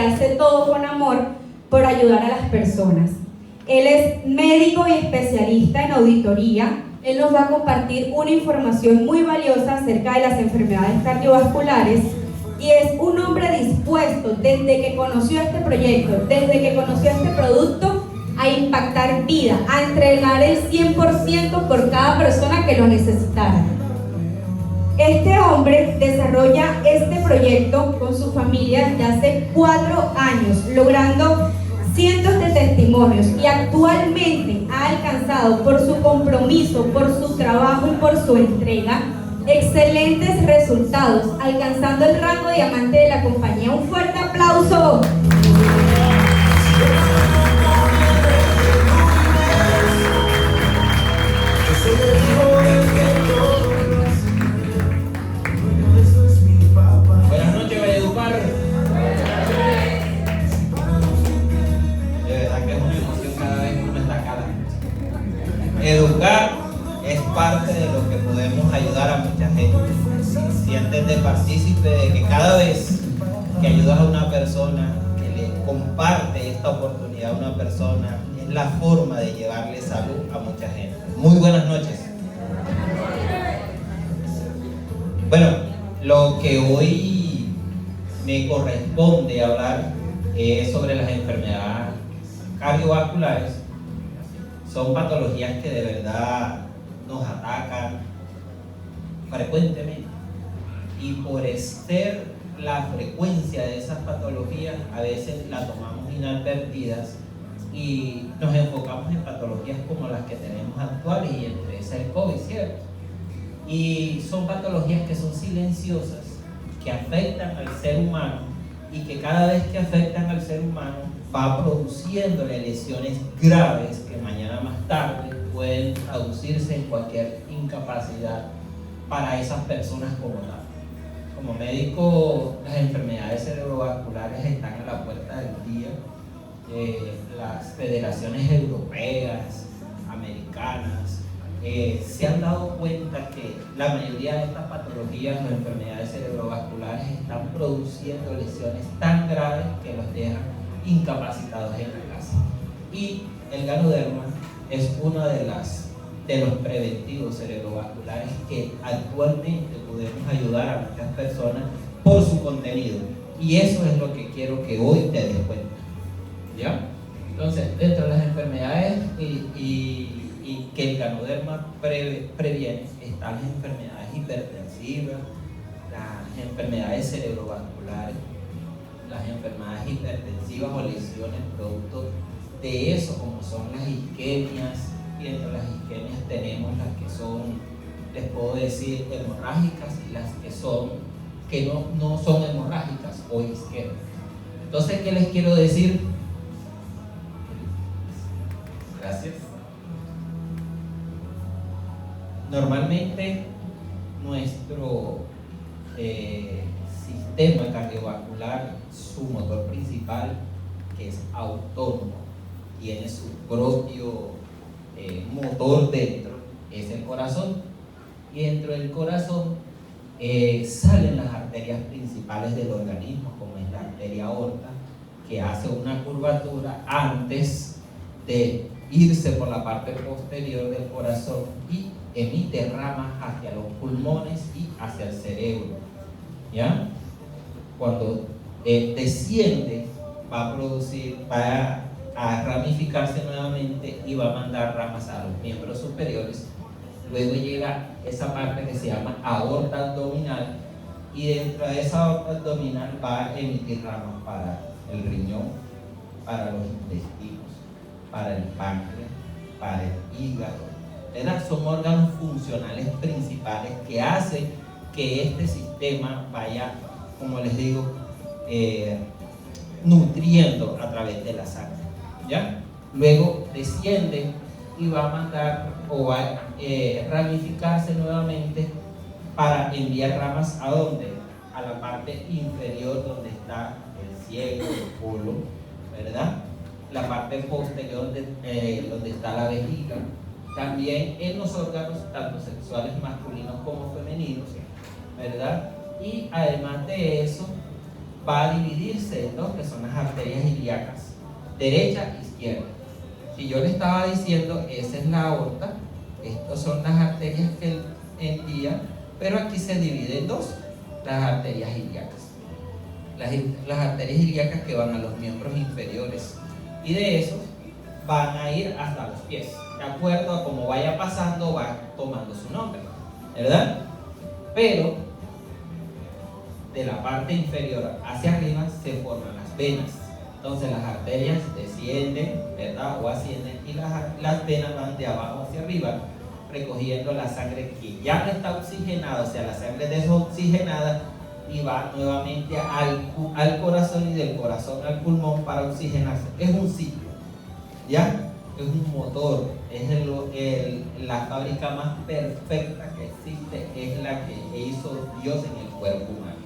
hace todo con amor por ayudar a las personas. Él es médico y especialista en auditoría. Él nos va a compartir una información muy valiosa acerca de las enfermedades cardiovasculares y es un hombre dispuesto desde que conoció este proyecto, desde que conoció este producto, a impactar vida, a entregar el 100% por cada persona que lo necesitara. Este hombre desarrolla este proyecto con su familia desde hace 4 años, logrando cientos de testimonios y actualmente ha alcanzado por su compromiso, por su trabajo y por su entrega excelentes resultados, alcanzando el rango de diamante de la compañía. Un fuerte aplauso. Buenas noches, Valledupar. De verdad que es una emoción cada vez que uno está acá. Educar es parte de lo que podemos ayudar a mucha gente. Siéntete partícipe de que cada vez que ayudas a una persona, que le comparte esta oportunidad a una persona, es la forma de llevarle salud a mucha gente. Muy buenas noches. Bueno, lo que hoy me corresponde hablar es sobre las enfermedades cardiovasculares. Son patologías que de verdad nos atacan frecuentemente y por ser la frecuencia de esas patologías a veces la tomamos inadvertidas y nos enfocamos en patologías como las que tenemos actuales y entre esas el COVID, ¿cierto? Y son patologías que son silenciosas, que afectan al ser humano y que cada vez que afectan al ser humano va produciéndole lesiones graves que mañana más tarde pueden traducirse en cualquier incapacidad para esas personas como tal. Como médico, las enfermedades cerebrovasculares están a la puerta del día. Las federaciones europeas, americanas, se han dado cuenta que la mayoría de estas patologías o enfermedades cerebrovasculares están produciendo lesiones tan graves que los dejan incapacitados en la casa. Y el Ganoderma es uno de los preventivos cerebrovasculares que actualmente podemos ayudar a muchas personas por su contenido. Y eso es lo que quiero que hoy te des cuenta. ¿Ya? Entonces, dentro de las enfermedades y que el Ganoderma previene están las enfermedades hipertensivas, las enfermedades cerebrovasculares, las enfermedades hipertensivas o lesiones producto de eso, como son las isquemias, y entre las isquemias tenemos las que son, les puedo decir, hemorrágicas y las que no son hemorrágicas o isquemias. Entonces, ¿qué les quiero decir? Gracias. Normalmente nuestro sistema cardiovascular, su motor principal, que es autónomo, tiene su propio motor dentro, es el corazón. Y dentro del corazón salen las arterias principales del organismo, como es la arteria aorta, que hace una curvatura antes de irse por la parte posterior del corazón y emite ramas hacia los pulmones y hacia el cerebro. ¿Ya? Cuando desciende, va a ramificarse nuevamente y va a mandar ramas a los miembros superiores. Luego llega esa parte que se llama aorta abdominal y dentro de esa aorta abdominal va a emitir ramas para el riñón, para los intestinos, para el páncreas, para el hígado. ¿Verdad? Son órganos funcionales principales que hacen que este sistema vaya, como les digo, nutriendo a través de la sangre. ¿Ya? Luego desciende y va a mandar o va a ramificarse nuevamente para enviar ramas ¿a dónde? A la parte inferior donde está el ciego, el culo, ¿verdad? La parte posterior donde está la vejiga. También en los órganos tanto sexuales masculinos como femeninos, ¿verdad? Y además de eso va a dividirse en dos, que son las arterias ilíacas, derecha e izquierda. Si yo le estaba diciendo, esa es la aorta, estas son las arterias que envían, pero aquí se divide en dos, las arterias ilíacas. Las arterias ilíacas que van a los miembros inferiores, y de esos van a ir hasta los pies. De acuerdo a cómo vaya pasando, va tomando su nombre, ¿verdad? Pero de la parte inferior hacia arriba se forman las venas. Entonces las arterias descienden, ¿verdad? O ascienden, y las venas van de abajo hacia arriba, recogiendo la sangre que ya no está oxigenada, o sea, la sangre desoxigenada, y va nuevamente al corazón, y del corazón al pulmón para oxigenarse. Es un ciclo, ¿ya? Es un motor, es la fábrica más perfecta que existe, es la que hizo Dios en el cuerpo humano.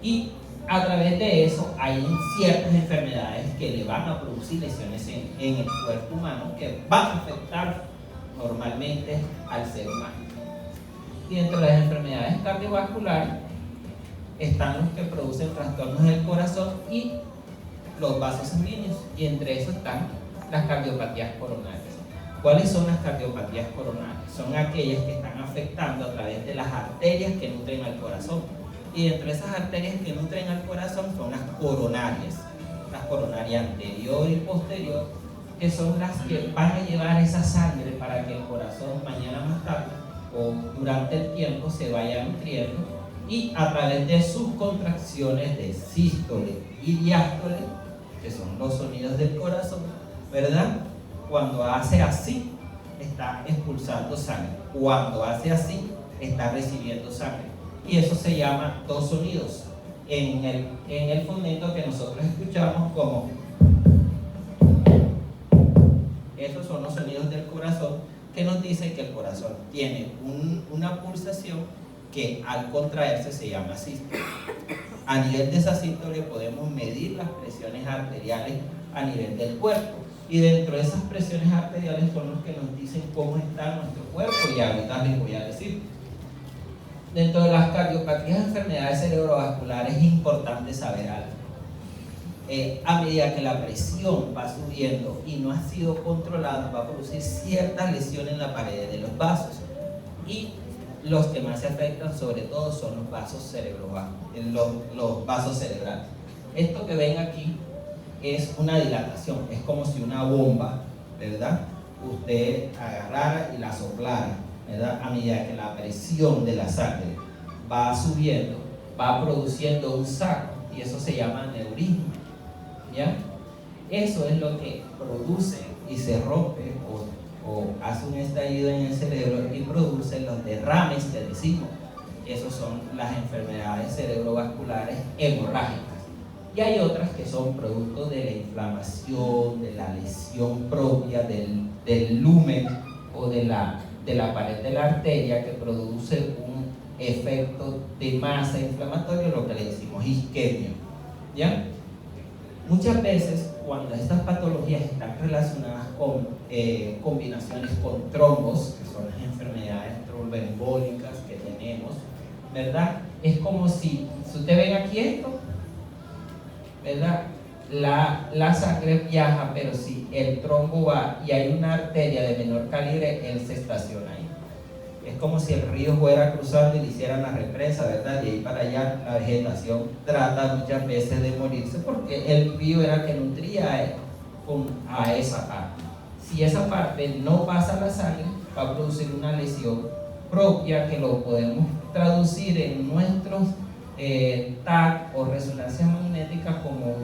Y a través de eso hay ciertas enfermedades que le van a producir lesiones en el cuerpo humano, que van a afectar normalmente al ser humano. Y dentro de las enfermedades cardiovasculares están los que producen trastornos del corazón y los vasos sanguíneos, y entre esos están las cardiopatías coronarias. ¿Cuáles son las cardiopatías coronarias? Son aquellas que están afectando a través de las arterias que nutren al corazón, y entre esas arterias que nutren al corazón son las coronarias anterior y posterior, que son las que van a llevar esa sangre para que el corazón mañana más tarde o durante el tiempo se vaya nutriendo, y a través de sus contracciones de sístole y diástole, que son los sonidos del corazón, ¿verdad? Cuando hace así, está expulsando sangre. Cuando hace así, está recibiendo sangre. Y eso se llama dos sonidos en el fonendo que nosotros escuchamos como. Esos son los sonidos del corazón que nos dicen que el corazón tiene una pulsación que al contraerse se llama sístole. A nivel de esa sístole podemos medir las presiones arteriales a nivel del cuerpo, y dentro de esas presiones arteriales son los que nos dicen cómo está nuestro cuerpo, y ahorita les voy a decir. Dentro de las cardiopatías, enfermedades cerebrovasculares, es importante saber algo. A medida que la presión va subiendo y no ha sido controlada, va a producir ciertas lesiones en la pared de los vasos, y los que más se afectan sobre todo son los vasos los vasos cerebrales. Esto que ven aquí es una dilatación, es como si una bomba, ¿verdad?, usted agarrara y la soplara, ¿verdad? A medida que la presión de la sangre va subiendo, va produciendo un saco, y eso se llama aneurisma, ¿ya? Eso es lo que produce y se rompe o hace un estallido en el cerebro y produce los derrames que decimos. Esos son las enfermedades cerebrovasculares hemorrágicas. Y hay otras que son producto de la inflamación, de la lesión propia del lumen o de la pared de la arteria, que produce un efecto de masa inflamatoria, lo que le decimos isquemia, ¿ya? Muchas veces, cuando estas patologías están relacionadas con combinaciones con trombos, que son las enfermedades tromboembólicas que tenemos, ¿verdad? Es como si ustedes ven aquí esto, ¿verdad? La sangre viaja, pero si el trombo va y hay una arteria de menor calibre, él se estaciona ahí. Es como si el río fuera cruzando y le hicieran la represa, ¿verdad? De ahí para allá la vegetación trata muchas veces de morirse, porque el río era el que nutría a esa parte. Si esa parte no pasa la sangre, va a producir una lesión propia, que lo podemos traducir en nuestros TAC o resonancia magnética como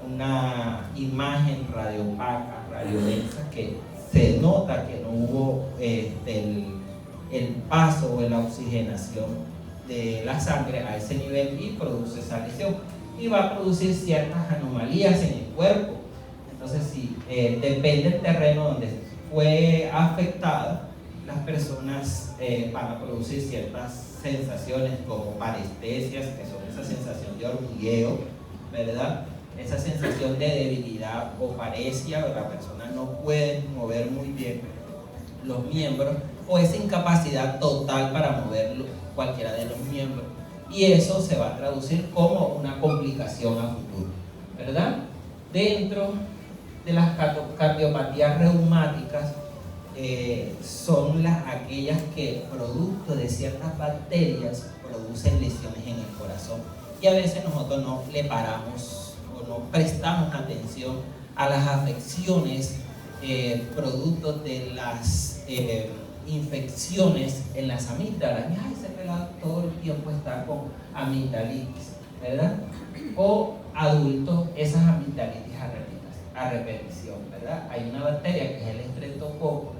una imagen radiopaca, radiodensa, que se nota que no hubo el paso o la oxigenación de la sangre a ese nivel, y produce esa lesión, y va a producir ciertas anomalías en el cuerpo. Entonces, si depende del terreno donde fue afectada, las personas van a producir ciertas sensaciones como parestesias, que son esa sensación de hormigueo, ¿verdad? Esa sensación de debilidad o paresia, la persona no puede mover muy bien los miembros, o esa incapacidad total para mover cualquiera de los miembros, y eso se va a traducir como una complicación a Dentro de las cardiopatías reumáticas son aquellas que, producto de ciertas bacterias, producen lesiones en el corazón. Y a veces nosotros no le paramos o no prestamos atención a las afecciones producto de las infecciones en las amígdalas. Ay, ese pelado todo el tiempo está con amigdalitis, ¿verdad? O adultos, esas amigdalitis a repetición, ¿verdad? Hay una bacteria que es el estreptococo,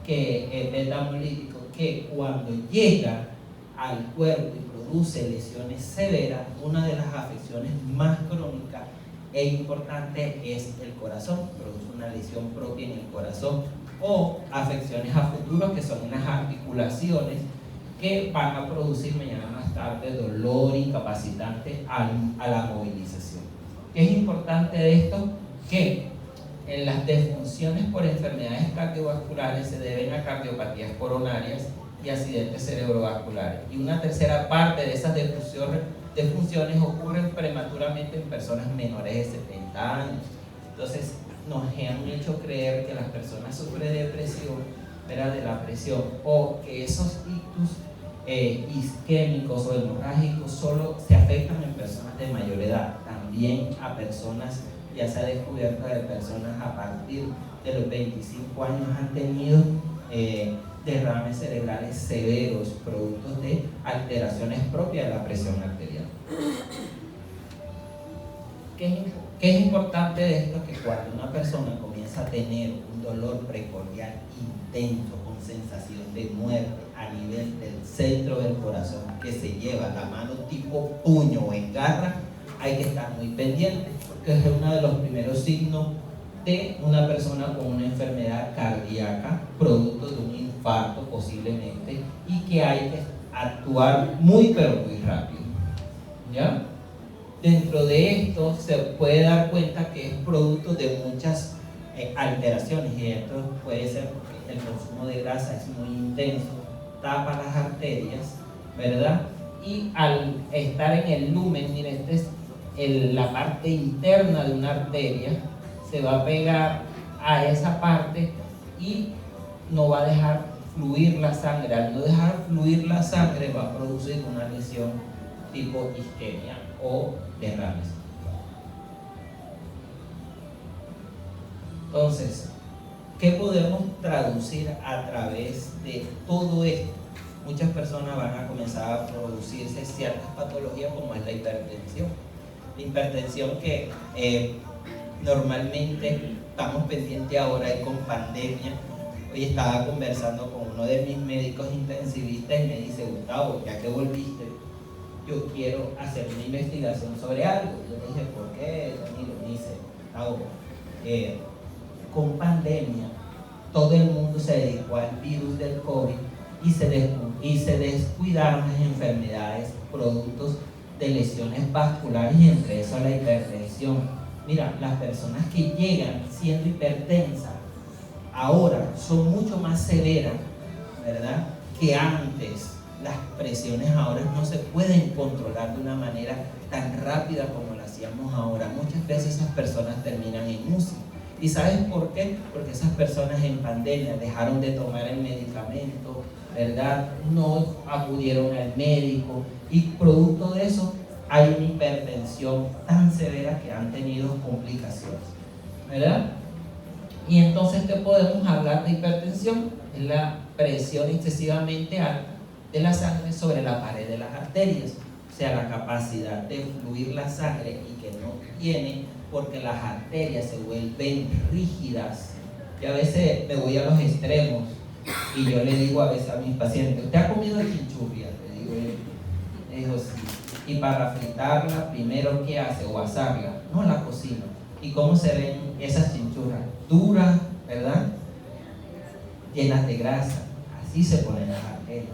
que es beta-hemolítico, que cuando llega al cuerpo y produce lesiones severas, una de las afecciones más crónicas e importante es el corazón, produce una lesión propia en el corazón, o afecciones a futuro que son unas articulaciones que van a producir mañana más tarde dolor incapacitante a la movilización. ¿Qué es importante de esto? Que en las defunciones por enfermedades cardiovasculares se deben a cardiopatías coronarias y accidentes cerebrovasculares, y una tercera parte de esas defunciones ocurren prematuramente en personas menores de 70 años. Entonces nos han hecho creer que las personas sufren depresión, ¿verdad?, de la presión, o que esos ictus isquémicos o hemorrágicos solo se afectan en personas de mayor edad. También a personas, ya se ha descubierto de personas a partir de los 25 años han tenido derrames cerebrales severos, productos de alteraciones propias de la presión arterial. ¿Qué es importante de esto? Que cuando una persona comienza a tener un dolor precordial intenso, con sensación de muerte a nivel del centro del corazón, que se lleva la mano tipo puño o en garra, hay que estar muy pendiente, porque es uno de los primeros signos de una persona con una enfermedad cardíaca, producto de un infarto posiblemente, y que hay que actuar muy pero muy rápido, ¿ya? Dentro de esto se puede dar cuenta que es producto de muchas alteraciones, y esto puede ser porque el consumo de grasa es muy intenso, tapa las arterias, ¿verdad? Y al estar en el lumen, miren, la parte interna de una arteria se va a pegar a esa parte y no va a dejar fluir la sangre. Al no dejar fluir la sangre va a producir una lesión tipo isquemia o derrames. Entonces, ¿qué podemos traducir a través de todo esto? Muchas personas van a comenzar a producirse ciertas patologías como es la hipertensión. La hipertensión que normalmente estamos pendientes ahora y con pandemia. Hoy estaba conversando con uno de mis médicos intensivistas y me dice: Gustavo, ya que volviste, yo quiero hacer una investigación sobre algo. Yo le dije: ¿por qué, Danilo? Me dice: Gustavo, con pandemia todo el mundo se dedicó al virus del COVID y se descuidaron las enfermedades, productos de lesiones vasculares, y entre eso la hipertensión. Mira, las personas que llegan siendo hipertensas ahora son mucho más severas, ¿verdad?, que antes. Las presiones ahora no se pueden controlar de una manera tan rápida como lo hacíamos ahora. Muchas veces esas personas terminan en UCI. ¿Y sabes por qué? Porque esas personas en pandemia dejaron de tomar el medicamento, ¿verdad? No acudieron al médico, y producto de eso hay una hipertensión tan severa que han tenido complicaciones, ¿verdad? Y entonces, ¿qué podemos hablar de hipertensión? Es la presión excesivamente alta de la sangre sobre la pared de las arterias, o sea, la capacidad de fluir la sangre, y que no tiene, porque las arterias se vuelven rígidas. Y a veces me voy a los extremos y yo le digo a veces a mis pacientes: ¿usted ha comido chinchurria? Le digo yo. Dijo: sí. Y para fritarla, primero, ¿qué hace? O asarla. No, la cocina. ¿Y cómo se ven esas chinchurras? Duras, ¿verdad? Llenas de grasa. Así se ponen las arterias.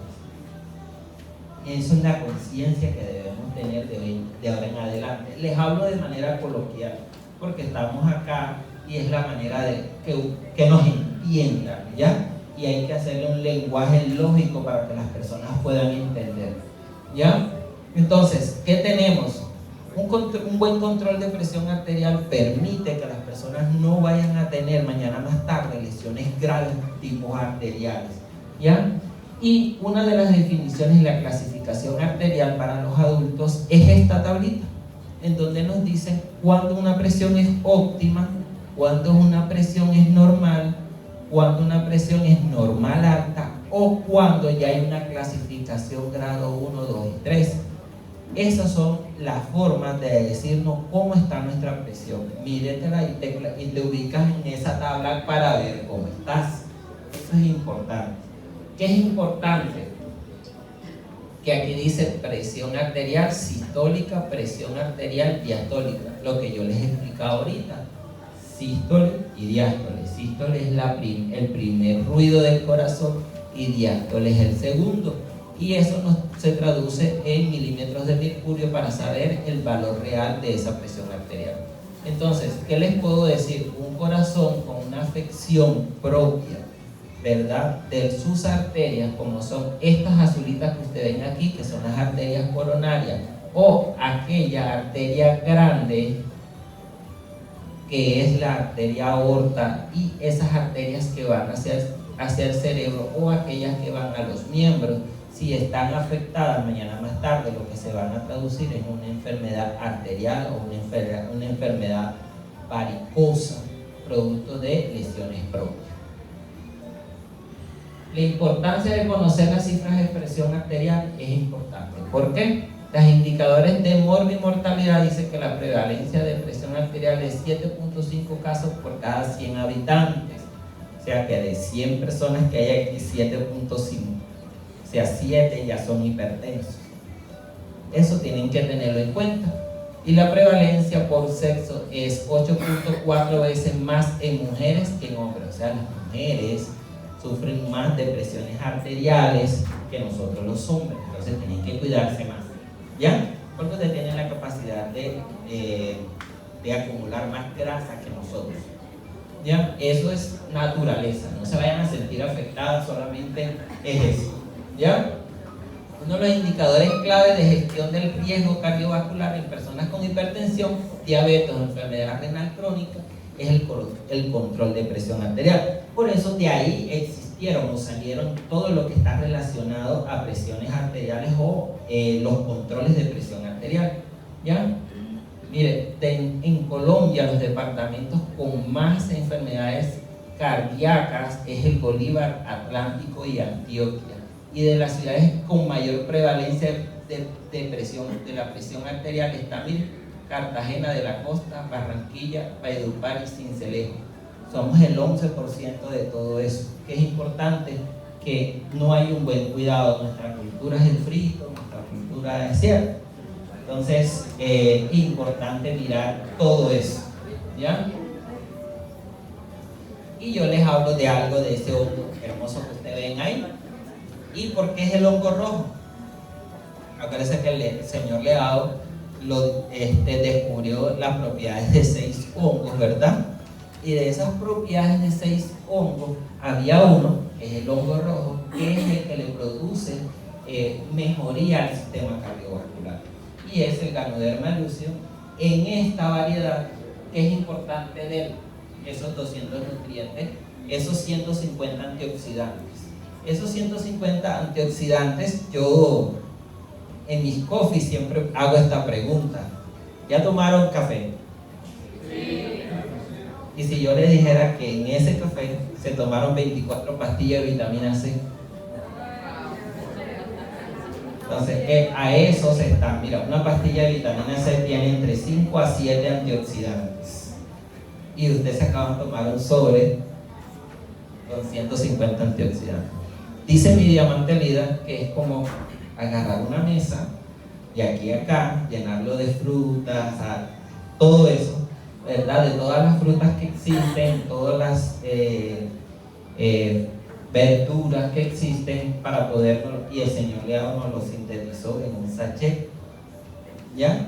Es una conciencia que debemos tener de ahora en adelante. Les hablo de manera coloquial porque estamos acá y es la manera de que nos entiendan, ¿ya? Y hay que hacerle un lenguaje lógico para que las personas puedan entender, ¿ya? Entonces, ¿qué tenemos? Un buen control de presión arterial permite que las personas no vayan a tener mañana más tarde lesiones graves tipos arteriales, ¿ya? Y una de las definiciones de la clasificación arterial para los adultos es esta tablita, en donde nos dicen cuándo una presión es óptima, cuándo una presión es normal, cuándo una presión es normal alta o cuando ya hay una clasificación grado 1, 2 y 3. Esas son las formas de decirnos cómo está nuestra presión. Míretela y te ubicas en esa tabla para ver cómo estás. Eso es importante. ¿Qué es importante? Que aquí dice presión arterial sistólica, presión arterial diastólica. Lo que yo les he explicado ahorita. Sístole y diástole. Sístole es el primer ruido del corazón y diástole es el segundo. Y eso se traduce en milímetros de mercurio para saber el valor real de esa presión arterial. Entonces, ¿qué les puedo decir? Un corazón con una afección propia, ¿verdad? De sus arterias, como son estas azulitas que ustedes ven aquí, que son las arterias coronarias, o aquella arteria grande, que es la arteria aorta, y esas arterias que van hacia el cerebro, o aquellas que van a los miembros. Si están afectadas mañana más tarde, lo que se van a traducir es una enfermedad arterial o una enfermedad varicosa, producto de lesiones propias. La importancia de conocer las cifras de presión arterial es importante. ¿Por qué? Los indicadores de mortalidad dicen que la prevalencia de presión arterial es 7.5 casos por cada 100 habitantes. O sea que de 100 personas que hay aquí, 7.5. O sea, 7 ya son hipertensos. Eso tienen que tenerlo en cuenta. Y la prevalencia por sexo es 8.4 veces más en mujeres que en hombres. O sea, las mujeres sufren más de presiones arteriales que nosotros los hombres. Entonces tienen que cuidarse más. ¿Ya? Porque ustedes tienen la capacidad de acumular más grasa que nosotros. ¿Ya? Eso es naturaleza. No se vayan a sentir afectadas, solamente es eso. ¿Ya? Uno de los indicadores clave de gestión del riesgo cardiovascular en personas con hipertensión, diabetes o enfermedad renal crónica es el control de presión arterial. Por eso de ahí existieron o salieron todo lo que está relacionado a presiones arteriales o los controles de presión arterial. ¿Ya? Mire, en Colombia los departamentos con más enfermedades cardíacas es el Bolívar, Atlántico y Antioquia. Y de las ciudades con mayor prevalencia de la presión arterial está, mire, Cartagena de la Costa, Barranquilla, Valledupar y Sincelejo. Somos el 11% de todo eso, que es importante que no hay un buen cuidado. Nuestra cultura es el frito, nuestra cultura es cierta. Entonces, es importante mirar todo eso, ¿ya? Y yo les hablo de algo de ese hongo hermoso que ustedes ven ahí. ¿Y por qué es el hongo rojo? Acuérdense que el señor Leao descubrió las propiedades de 6 hongos, ¿verdad? Y de esas propiedades de 6 hongos, había uno, que es el hongo rojo, que es el que le produce mejoría al sistema cardiovascular. Y es el Ganoderma lucidum en esta variedad, que es importante de esos 200 nutrientes, esos 150 antioxidantes. Esos 150 antioxidantes, yo en mis coffees siempre hago esta pregunta: ¿ya tomaron café? Sí. Y si yo les dijera que en ese café se tomaron 24 pastillas de vitamina C, entonces a eso se está. Mira, una pastilla de vitamina C tiene entre 5 a 7 antioxidantes, y ustedes se acaban de tomar un sobre con 150 antioxidantes. Dice mi diamante Lida que es como agarrar una mesa y aquí y acá llenarlo de frutas, todo eso, ¿verdad? De todas las frutas que existen, todas las verduras que existen para poderlo, y el señor Leao nos lo sintetizó en un sachet, ¿ya?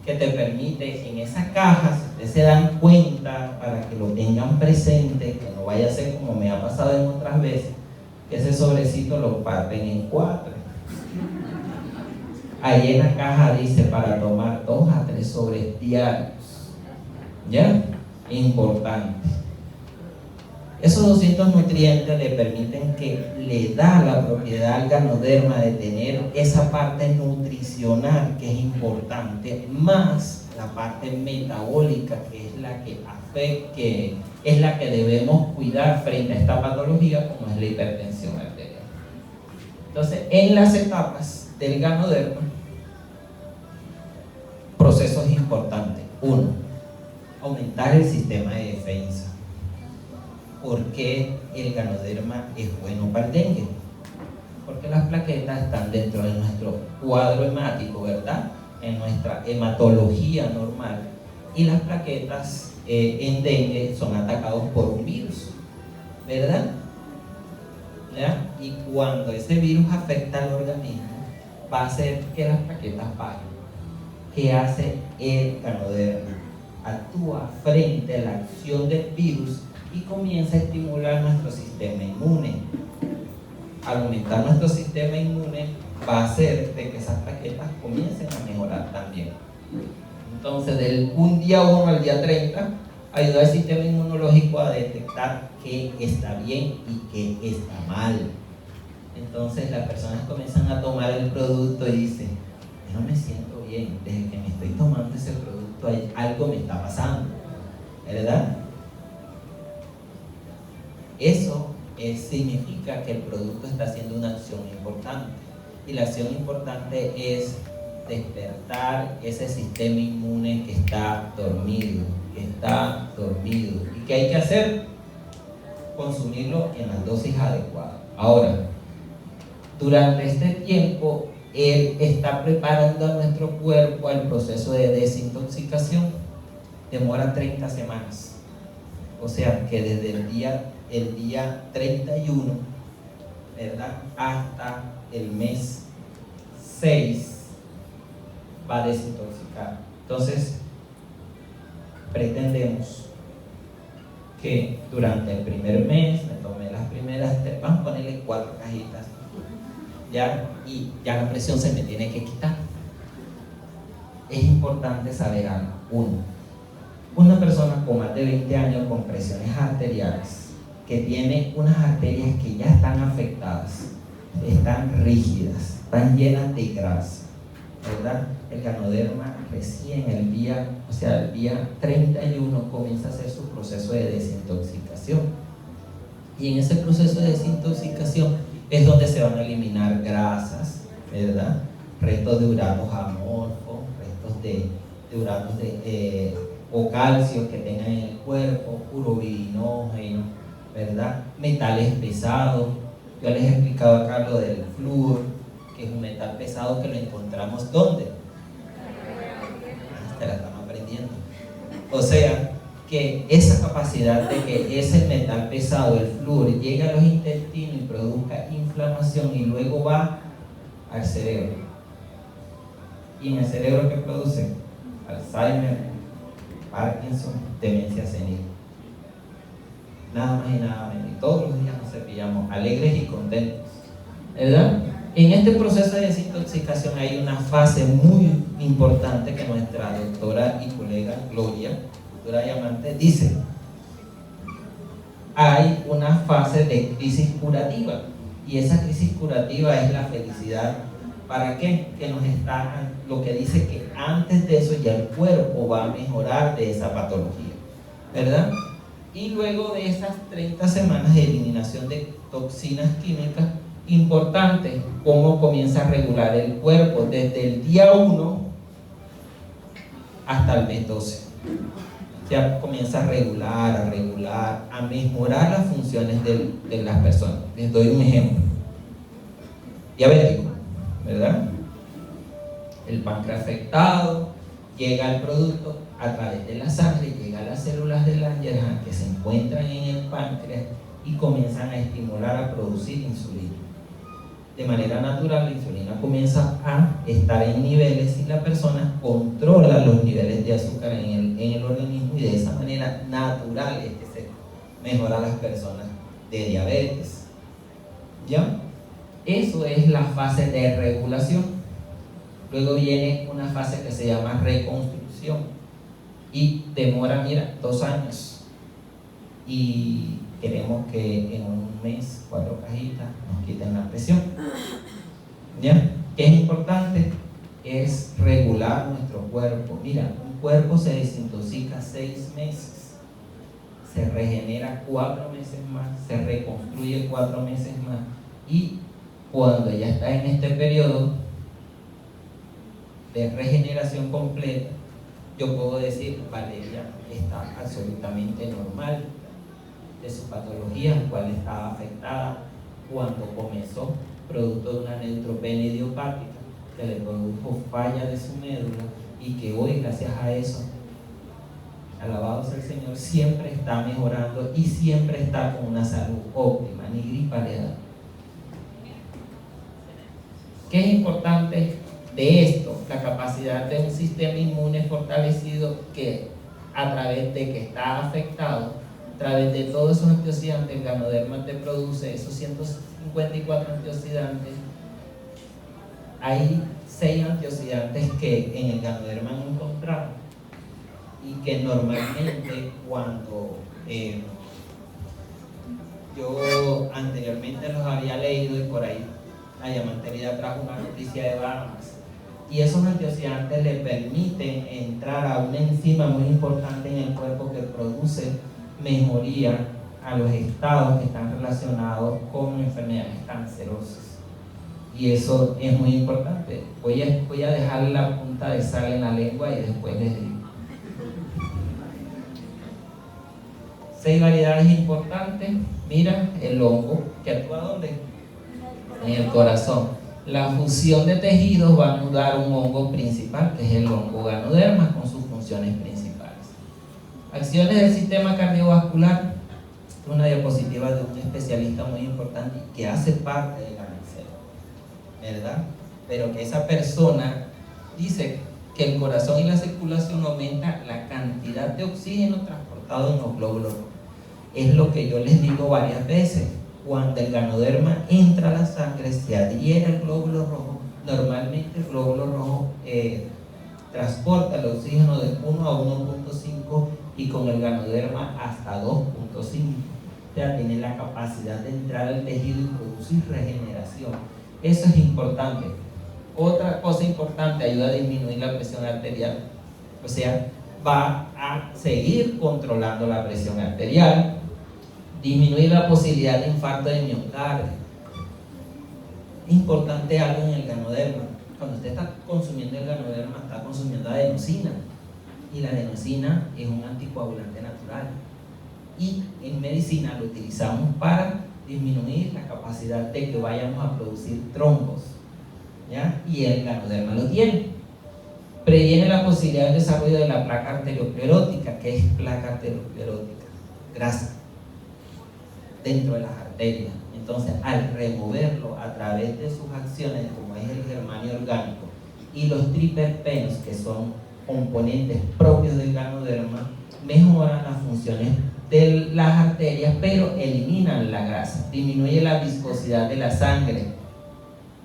Que te permite en esa caja, si ustedes se dan cuenta, para que lo tengan presente, que no vaya a ser como me ha pasado en otras veces, que ese sobrecito lo parten en 4. Ahí en la caja dice para tomar 2 a 3 sobres diarios. ¿Ya? Importante. Esos 200 nutrientes le permiten que le da la propiedad al Ganoderma de tener esa parte nutricional que es importante, más la parte metabólica que es la que afecta, que es la que debemos cuidar frente a esta patología como es la hipertensión arterial. Entonces, en las etapas del Ganoderma, procesos importantes. 1. Aumentar el sistema de defensa. ¿Por qué el Ganoderma es bueno para el dengue? Porque las plaquetas están dentro de nuestro cuadro hemático, ¿verdad? En nuestra hematología normal. Y las plaquetas en dengue son atacados por un virus, ¿verdad? ¿Ya? Y cuando ese virus afecta al organismo, va a hacer que las plaquetas paren. ¿Qué hace el Ganoderma? Actúa frente a la acción del virus y comienza a estimular nuestro sistema inmune. Al aumentar nuestro sistema inmune, va a hacer de que esas plaquetas comiencen a mejorar también. Entonces, del día 1 al día 30, ayuda al sistema inmunológico a detectar qué está bien y qué está mal. Entonces, las personas comienzan a tomar el producto y dicen: yo no me siento bien, desde que me estoy tomando ese producto algo me está pasando, ¿verdad? Eso significa que el producto está haciendo una acción importante, y la acción importante es despertar ese sistema inmune que está dormido, ¿Y qué hay que hacer? Consumirlo en las dosis adecuadas. Ahora, durante este tiempo, él está preparando a nuestro cuerpo al proceso de desintoxicación. Demora 30 semanas. O sea que desde el día 31, ¿verdad?, hasta el mes 6 va a desintoxicar. Entonces, pretendemos que durante el primer mes me tome las primeras, vamos a ponerle 4 cajitas, ¿ya? Y ya la presión se me tiene que quitar. Es importante saber algo. 1. Una persona con más de 20 años con presiones arteriales, que tiene unas arterias que ya están afectadas, están rígidas, están llenas de grasa, ¿verdad? El Ganoderma recién el día 31 comienza a hacer su proceso de desintoxicación. Y en ese proceso de desintoxicación es donde se van a eliminar grasas, ¿verdad? Restos de uranos amorfos, restos de uranos o calcio que tengan en el cuerpo, urobilinógeno, ¿verdad? Metales pesados. Yo les he explicado acá lo del flúor, que es un metal pesado que lo encontramos ¿dónde? Te la estamos aprendiendo. O sea, que esa capacidad de que ese metal pesado, el flúor, llegue a los intestinos y produzca inflamación y luego va al cerebro. ¿Y en el cerebro qué produce? Alzheimer, Parkinson, demencia senil. Nada más y nada menos. Y todos los días nos cepillamos alegres y contentos, ¿verdad? En este proceso de desintoxicación hay una fase muy importante que nuestra doctora y colega Gloria, doctora Diamante, dice: hay una fase de crisis curativa, y esa crisis curativa es la felicidad. ¿Para qué? Que nos está, lo que dice que antes de eso ya el cuerpo va a mejorar de esa patología, ¿verdad? Y luego de esas 30 semanas de eliminación de toxinas químicas, importante cómo comienza a regular el cuerpo desde el día 1 hasta el mes 12. Ya comienza a regular, a mejorar las funciones de las personas. Les doy un ejemplo. Diabético, ¿verdad? El páncreas afectado, llega el producto a través de la sangre, llega a las células de Langerhans que se encuentran en el páncreas y comienzan a estimular a producir insulina. De manera natural, la insulina comienza a estar en niveles y la persona controla los niveles de azúcar en el organismo, y de esa manera natural es que se mejora a las personas de diabetes. ¿Ya? Eso es la fase de regulación. Luego viene una fase que se llama reconstrucción y demora, mira, 2 años. Y queremos que en un mes 4 cajitas nos quiten la presión. ¿Ya? ¿Qué es importante? Es regular nuestro cuerpo. Mira, un cuerpo se desintoxica 6 meses, se regenera 4 meses más, se reconstruye 4 meses más, y cuando ya está en este periodo de regeneración completa, yo puedo decir, Valeria está absolutamente normal de su patología, en cual estaba afectada cuando comenzó, producto de una neutropenia idiopática que le produjo falla de su médula, y que hoy, gracias a eso, alabado sea el Señor, siempre está mejorando y siempre está con una salud óptima, ni gripa le da. ¿Qué es importante de esto? La capacidad de un sistema inmune fortalecido que, a través de que está afectado, a través de todos esos antioxidantes, el Ganoderma te produce esos 154 antioxidantes. Hay 6 antioxidantes que en el Ganoderma han encontrado y que normalmente cuando yo anteriormente los había leído, y por ahí la diamantería trajo una noticia de Bahamas, y esos antioxidantes le permiten entrar a una enzima muy importante en el cuerpo que produce mejoría a los estados que están relacionados con enfermedades cancerosas, y eso es muy importante. Voy a dejar la punta de sal en la lengua y después les digo. 6 variedades importantes. Mira, el hongo, que actúa ¿dónde? En el corazón. La fusión de tejidos va a anudar un hongo principal, que es el hongo Ganoderma, con sus funciones principales. Acciones del sistema cardiovascular. Una diapositiva de un especialista muy importante que hace parte de la medicina, ¿verdad? Pero que esa persona dice que el corazón y la circulación aumenta la cantidad de oxígeno transportado en los glóbulos rojos. Es lo que yo les digo varias veces. Cuando el Ganoderma entra a la sangre, se adhiere al glóbulo rojo. Normalmente el glóbulo rojo transporta el oxígeno de 1 a 1.5 y con el Ganoderma hasta 2.5. O sea, tiene la capacidad de entrar al tejido y producir regeneración. Eso es importante. Otra cosa importante, ayuda a disminuir la presión arterial. O sea, va a seguir controlando la presión arterial, disminuir la posibilidad de infarto de miocardio. Importante algo en el Ganoderma: cuando usted está consumiendo el Ganoderma, está consumiendo adenosina, y la adenosina es un anticoagulante natural, y en medicina lo utilizamos para disminuir la capacidad de que vayamos a producir trombos, ¿ya? Y el Ganoderma lo tiene. Previene la posibilidad de desarrollo de la placa arteriosclerótica. ¿Qué es placa arteriosclerótica? Grasa dentro de las arterias. Entonces, al removerlo a través de sus acciones, como es el germanio orgánico y los triterpenos, que son componentes propios del Ganoderma, mejoran las funciones de las arterias, pero eliminan la grasa, disminuye la viscosidad de la sangre.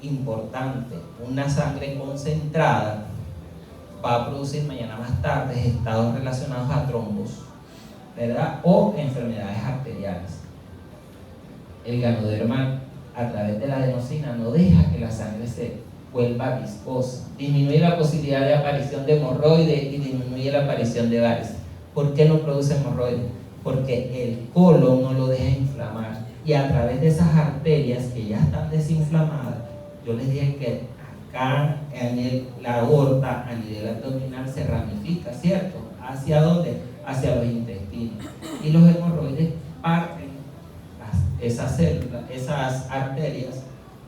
Importante, una sangre concentrada va a producir mañana más tarde estados relacionados a trombos, ¿verdad? O enfermedades arteriales. El Ganoderma, a través de la adenosina, no deja que la sangre se vuelva viscosa, disminuye la posibilidad de aparición de hemorroides y disminuye la aparición de varices. ¿Por qué no produce hemorroides? Porque el colon no lo deja inflamar, y a través de esas arterias que ya están desinflamadas, yo les dije que acá en la aorta a nivel abdominal se ramifica, ¿cierto? ¿Hacia dónde? Hacia los intestinos, y los hemorroides parten esas células, esas arterias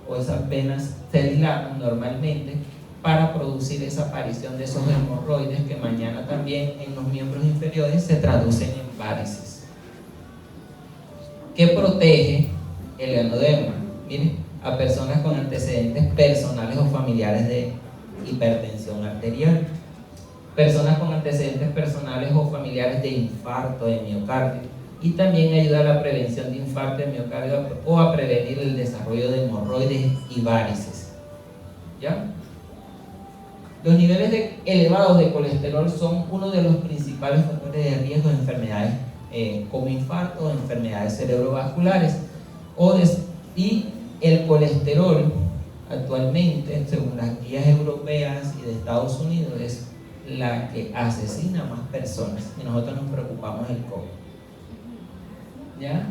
o esas venas se dilatan normalmente para producir esa aparición de esos hemorroides, que mañana también en los miembros inferiores se traducen en varices. ¿Qué protege el Ganoderma? Miren, a personas con antecedentes personales o familiares de hipertensión arterial, personas con antecedentes personales o familiares de infarto de miocardio, y también ayuda a la prevención de infarto de miocardio o a prevenir el desarrollo de hemorroides y varices, ¿ya? Los niveles elevados de colesterol son uno de los principales factores de riesgo de enfermedades como infarto, enfermedades cerebrovasculares. Y el colesterol actualmente, según las guías europeas y de Estados Unidos, es la que asesina a más personas, y nosotros nos preocupamos del COVID. ¿Ya?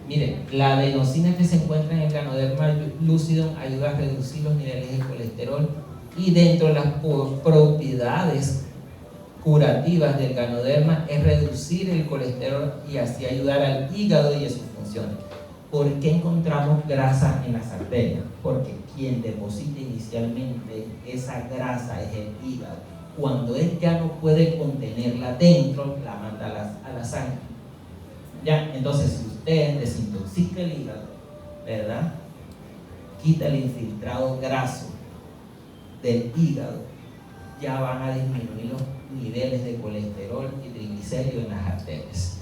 Mire, la adenosina que se encuentra en el Ganoderma lucidum ayuda a reducir los niveles de colesterol, y dentro de las propiedades curativas del Ganoderma es reducir el colesterol y así ayudar al hígado y a sus funciones. ¿Por qué encontramos grasa en las arterias? Porque quien deposita inicialmente esa grasa es el hígado. Cuando él ya no puede contenerla dentro, la manda a la sangre. Ya, entonces si usted desintoxica el hígado, ¿verdad? Quita el infiltrado graso del hígado, ya van a disminuir los niveles de colesterol y triglicéridos en las arterias.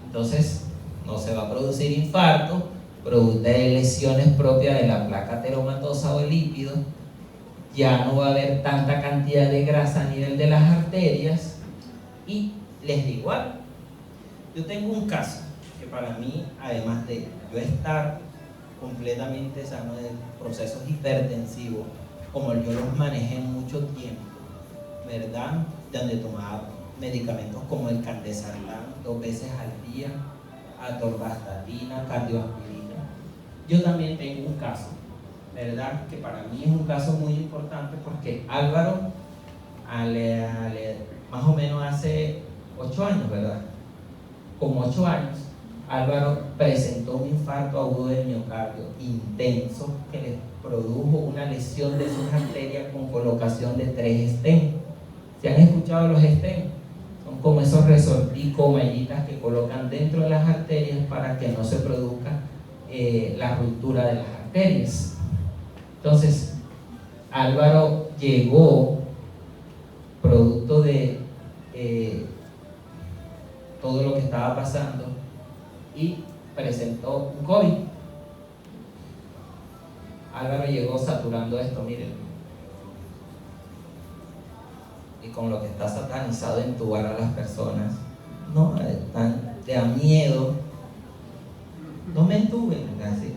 Entonces no se va a producir infarto, producto de lesiones propias de la placa ateromatosa o el lípido, ya no va a haber tanta cantidad de grasa a nivel de las arterias. Y les digo algo, yo tengo un caso que para mí, además de yo estar completamente sano de procesos hipertensivos, como yo los manejé mucho tiempo, ¿verdad? Donde tomaba medicamentos como el Candesartán 2 veces al día, atorvastatina, cardioaspirina. Yo también tengo un caso, ¿verdad? Que para mí es un caso muy importante porque Álvaro, más o menos hace 8 años, ¿verdad? Con 8 años, Álvaro presentó un infarto agudo de miocardio intenso que le produjo una lesión de sus arterias con colocación de 3 stents. ¿Se han escuchado los stents? Son como esos resorticos, mallitas que colocan dentro de las arterias para que no se produzca la ruptura de las arterias. Entonces, Álvaro llegó, producto de todo lo que estaba pasando, y presentó un COVID. Álvaro llegó saturando esto, miren, y con lo que está satanizado de entubar a las personas, no, te da miedo, no me entuben, así.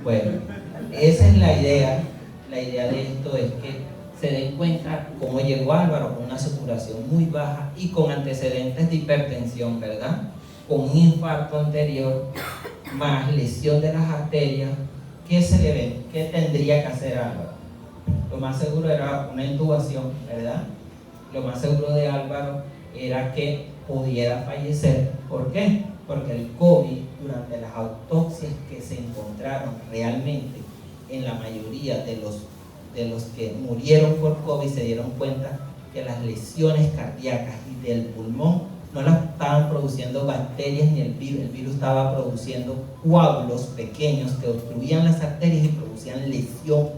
Bueno, esa es la idea de esto es que se den cuenta cómo llegó Álvaro con una saturación muy baja y con antecedentes de hipertensión, ¿verdad? Con un infarto anterior, más lesión de las arterias. ¿Qué se le ve? ¿Qué tendría que hacer Álvaro? Lo más seguro era una intubación, ¿verdad? Lo más seguro de Álvaro era que pudiera fallecer. ¿Por qué? Porque el COVID, durante las autopsias que se encontraron realmente en la mayoría de los que murieron por COVID, se dieron cuenta que las lesiones cardíacas y del pulmón no las estaban produciendo bacterias ni el virus estaba produciendo coágulos pequeños que obstruían las arterias y producían lesión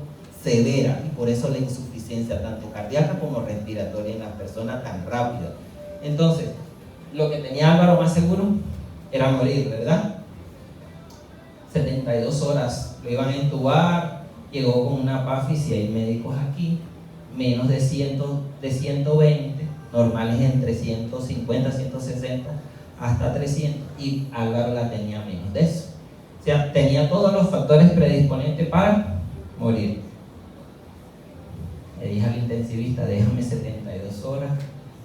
severa, y por eso la insuficiencia tanto cardíaca como respiratoria en las personas tan rápida. Entonces, lo que tenía Álvaro más seguro era morir, ¿verdad? 72 horas lo iban a intubar, llegó con una apáfis, y hay médicos aquí, menos de 120, normales entre 150, 160 hasta 300, y Álvaro la tenía menos de eso. O sea, tenía todos los factores predisponentes para morir. Le dije al intensivista, déjame 72 horas,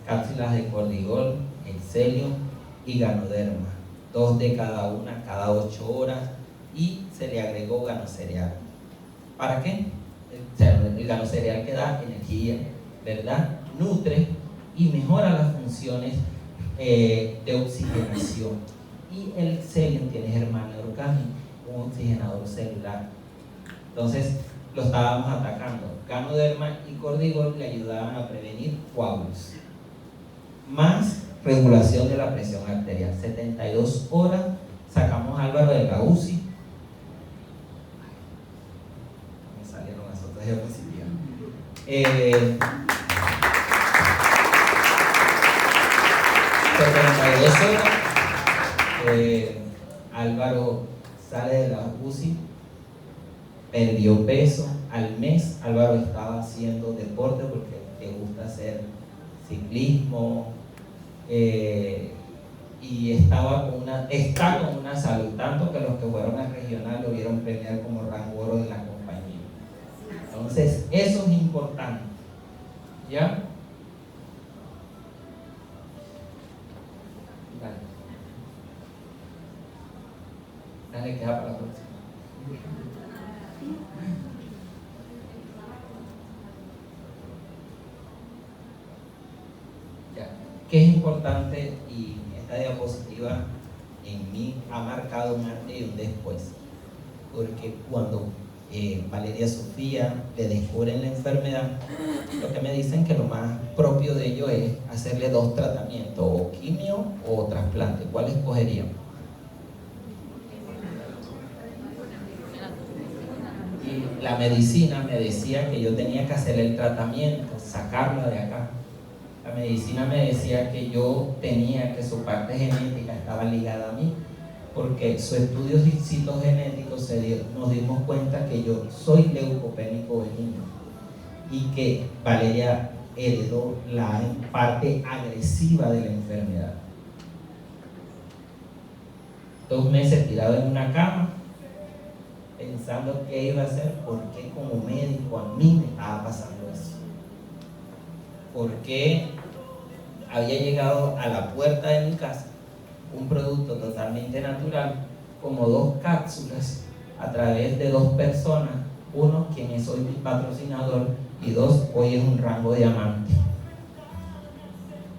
cápsulas de cordigol, Excellium y Ganoderma, 2 de cada una, cada 8 horas, y se le agregó Ganocereal. ¿Para qué? El Ganocereal que da energía, ¿verdad? Nutre y mejora las funciones de oxigenación. Y el Excellium tiene germanio orgánico, un oxigenador celular. Entonces, lo estábamos atacando. Ganoderma y cordigol le ayudaban a prevenir coágulos, más regulación de la presión arterial. 72 horas, sacamos a Álvaro de la UCI. Me salieron las otras diapositivas. 72 horas, Álvaro sale de la UCI perdió peso. Al mes Álvaro estaba haciendo deporte porque le gusta hacer ciclismo, y está con una salud, tanto que los que fueron al regional lo vieron premiar como rango oro de la compañía. Entonces eso es importante, ¿ya? Dale, queda para la próxima. Ya. ¿Qué es importante? Y esta diapositiva en mí ha marcado un antes y un después, porque cuando Valeria Sofía le descubren la enfermedad, lo que me dicen que lo más propio de ello es hacerle 2 tratamientos, o quimio o trasplante. ¿Cuál escogeríamos? Y la medicina me decía que yo tenía que hacer el tratamiento, sacarla de acá. La medicina me decía que yo tenía que su parte genética estaba ligada a mí, porque su estudio citogenético nos dimos cuenta que yo soy leucopénico benigno y que Valeria heredó la parte agresiva de la enfermedad. 2 meses tirado en una cama, pensando qué iba a hacer, porque como médico a mí me estaba pasando eso. Porque había llegado a la puerta de mi casa un producto totalmente natural, como 2 cápsulas a través de 2 personas, uno quien es hoy mi patrocinador y 2 hoy es un rango diamante.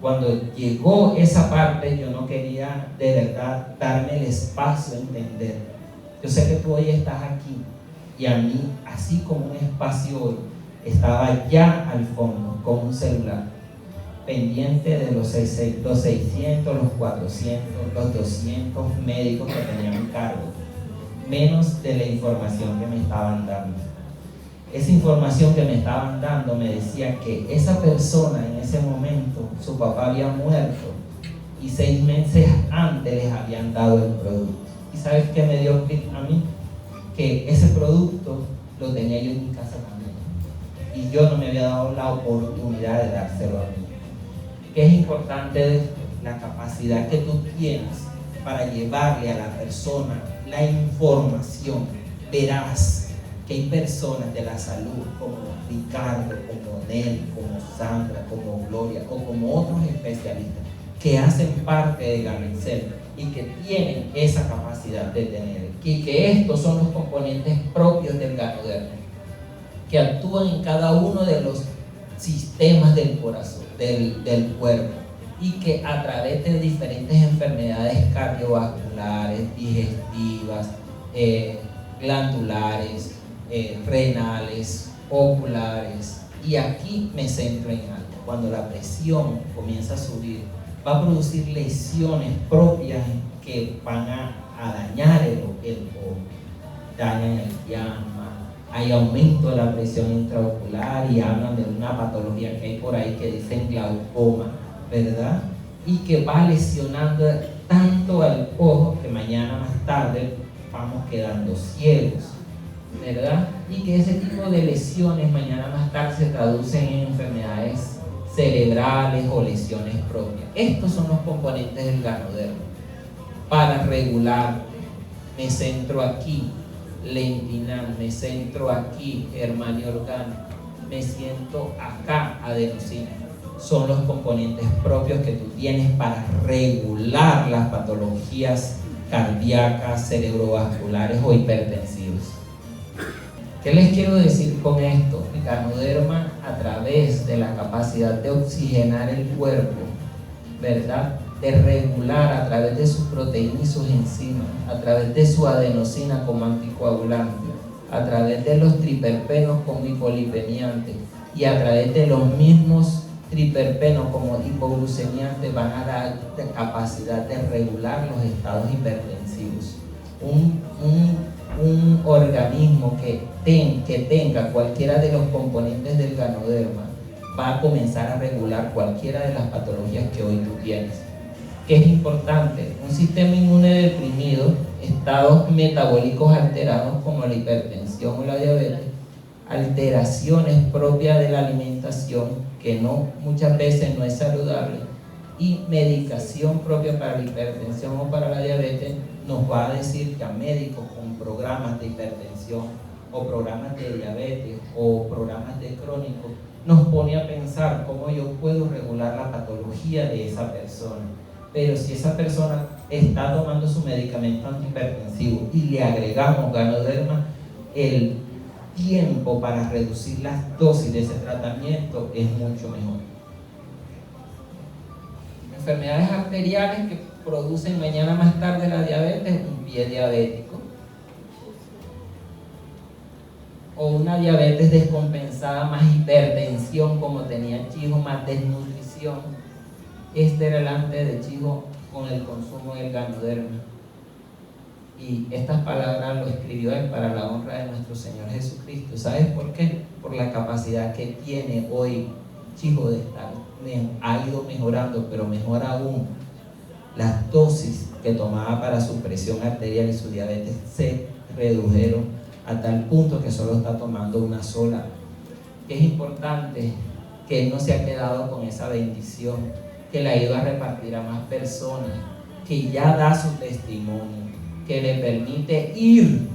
Cuando llegó esa parte, yo no quería de verdad darme el espacio a entender. Yo sé que tú hoy estás aquí y a mí, así como un espacio hoy, estaba ya al fondo con un celular, pendiente de los 600, los 400, los 200 médicos que tenía a mi cargo, menos de la información que me estaban dando. Esa información que me estaban dando me decía que esa persona en ese momento, su papá había muerto y 6 meses antes les habían dado el producto. ¿Y sabes qué me dio clic a mí? Que ese producto lo tenía yo en mi casa también y yo no me había dado la oportunidad de dárselo a mí. ¿Qué es importante? La capacidad que tú tienes para llevarle a la persona la información veraz, que hay personas de la salud como Ricardo, como Nelly, como Sandra, como Gloria o como otros especialistas que hacen parte de Gamexel y que tienen esa capacidad de tener, y que estos son los componentes propios del Ganoderma, que actúan en cada uno de los sistemas del corazón, del cuerpo, y que a través de diferentes enfermedades cardiovasculares, digestivas, glandulares, renales, oculares, y aquí me centro en algo. Cuando la presión comienza a subir, va a producir lesiones propias que van a dañar el ojo, dañan el diafragma, hay aumento de la presión intraocular y hablan de una patología que hay por ahí que dicen glaucoma, ¿verdad? Y que va lesionando tanto al ojo que mañana más tarde vamos quedando ciegos, ¿verdad? Y que ese tipo de lesiones mañana más tarde se traducen en enfermedades cerebrales o lesiones propias. Estos son los componentes del Ganoderma. Para regular, me centro aquí, lentinal, me centro aquí, Hermania orgánica, me siento acá, adenosina. Son los componentes propios que tú tienes para regular las patologías cardíacas, cerebrovasculares o hipertensivas. ¿Qué les quiero decir con esto? El Ganoderma, a través de la capacidad de oxigenar el cuerpo, ¿verdad?, de regular a través de sus proteínas y sus enzimas, a través de su adenosina como anticoagulante, a través de los triperpenos como hipolipemiantes y a través de los mismos triperpenos como hipoglucemiantes, van a dar la capacidad de regular los estados hipertensivos. Un organismo que tenga cualquiera de los componentes del Ganoderma va a comenzar a regular cualquiera de las patologías que hoy tú tienes. ¿Qué es importante? Un sistema inmune deprimido, estados metabólicos alterados como la hipertensión, hipertensión o la diabetes, alteraciones propias de la alimentación, que muchas veces no es saludable, y medicación propia para la hipertensión o para la diabetes, nos va a decir que a médicos con programas de hipertensión o programas de diabetes o programas de crónico, nos pone a pensar cómo yo puedo regular la patología de esa persona. Pero si esa persona está tomando su medicamento antihipertensivo y le agregamos Ganoderma, el tiempo para reducir las dosis de ese tratamiento es mucho mejor. Enfermedades arteriales que producen mañana más tarde la diabetes, un pie diabético o una diabetes descompensada más hipertensión como tenía Chijo, más desnutrición. Este era el antes de Chijo con el consumo del Ganoderma. Y estas palabras lo escribió él para la honra de nuestro Señor Jesucristo. ¿Sabes por qué? Por la capacidad que tiene hoy Chijo de estar, ha ido mejorando, pero mejor aún, las dosis que tomaba para su presión arterial y su diabetes se redujeron a tal punto que solo está tomando una sola. Es importante que él no se ha quedado con esa bendición, que la ha ido a repartir a más personas, que ya da su testimonio, que le permite ir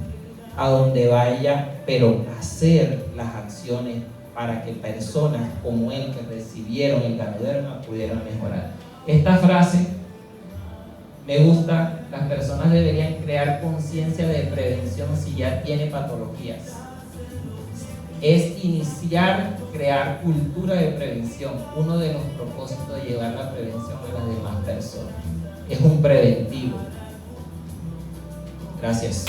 a donde vaya, pero hacer las acciones para que personas como él que recibieron el Ganoderma pudieran mejorar. Esta frase me gusta: las personas deberían crear conciencia de prevención si ya tiene patologías. Es iniciar, crear cultura de prevención. Uno de los propósitos de llevar la prevención a las demás personas. Es un preventivo. Gracias.